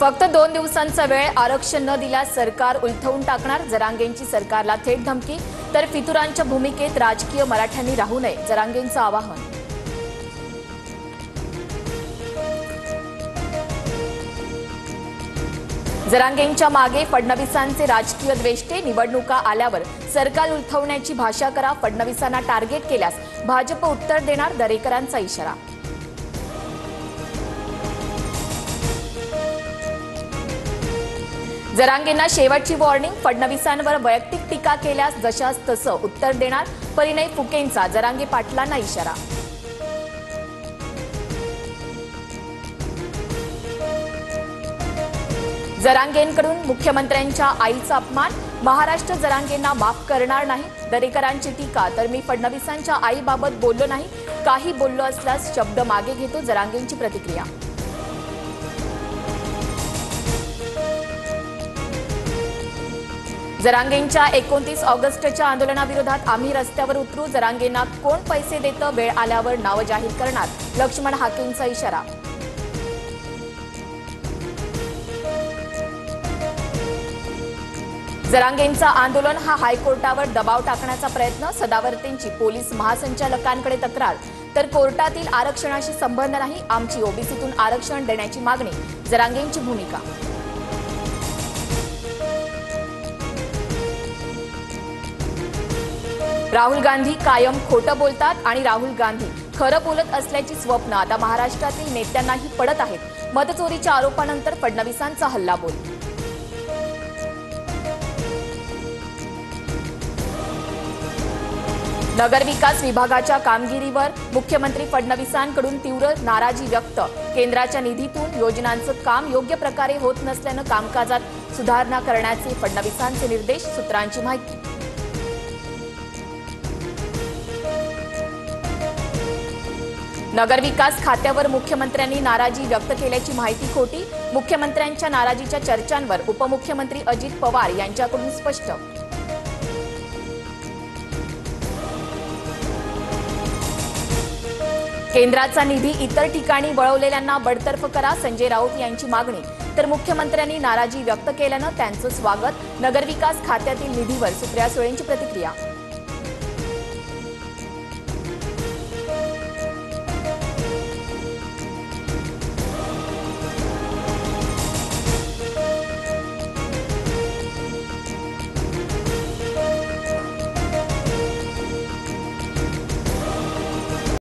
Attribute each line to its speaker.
Speaker 1: फक्त 2 दिवसांचा वेळ आरक्षण न दिल्यास सरकार उलथवून टाकणार, जरांगेंची सरकारला थेट धमकी। तर फितुरांच्या भूमिकेत राजकीय मराठ्यांनी राहू नये, जरांगेंचं आवाहन। जरांगेंच्या मागे फडणवीसांचे राजकीय द्वेष्टे, निवडणुका आल्यावर सरकार उलथवण्याची भाषा करा, फडणवीसांना टार्गेट केल्यास भाजप उत्तर देणार, दरेकरांचा इशारा। जरांगेंना शेवटची वॉर्निंग, फडणवीसांवर वैयक्तिक टीका केल्यास जशास तसं उत्तर देणार, परिणय फुकेंचा जरांगे पाटलांना इशारा। जरांगेंकडून मुख्यमंत्र्यांच्या आईचा अपमान, महाराष्ट्र जरांगेंना माफ करणार नाही, दरेकरांची टीका। तर मी फडणवीसांच्या आईबाबत बोललो नाही, काही बोललो असल्यास शब्द मागे घेतो, जरांगेंची प्रतिक्रिया। जरांगेंच्या 29 ऑगस्टच्या आंदोलनाविरोधात आम्ही रस्त्यावर उतरू, जरांगेंना कोण पैसे देतं, वेळ आल्यावर नाव जाहीर करणार, लक्ष्मण हाकेंचा इशारा। जरांगेंचं आंदोलन हा हायकोर्टावर दबाव टाकण्याचा प्रयत्न, सदावर्तेंची पोलीस महासंचालकांकडे तक्रार। तर कोर्टातील आरक्षणाशी संबंध नाही, आमची ओबीसीतून आरक्षण देण्याची मागणी, जरांगेंची भूमिका। राहुल गांधी कायम खोटं बोलतात आणि राहुल गांधी खरं बोलत असल्याची स्वप्न आता महाराष्ट्रातील नेत्यांनाही पडत आहेत। मतचोरीच्या आरोपानंतर फडणवीसांचा हल्लाबोल। नगरविकास विभागाच्या कामगिरीवर मुख्यमंत्री फडणवीसांकडून तीव्र नाराजी व्यक्त, केंद्राच्या निधीतून योजनांचं काम योग्य प्रकारे होत नसल्यानं कामकाजात सुधारणा करण्याचे फडणवीसांचे निर्देश, सूत्रांची माहिती। नगरविकास खात्यावर मुख्यमंत्र्यांनी नाराजी व्यक्त केल्याची माहिती खोटी, मुख्यमंत्र्यांच्या नाराजीच्या चर्चांवर उपमुख्यमंत्री अजित पवार यांच्याकडून स्पष्ट। केंद्राचा निधी इतर ठिकाणी वळवलेल्यांना बडतर्फ करा, संजय राऊत यांची मागणी। तर मुख्यमंत्र्यांनी नाराजी व्यक्त केल्यानं त्यांचं स्वागत, नगरविकास खात्यातील निधीवर सुप्रिया सुळेंची प्रतिक्रिया।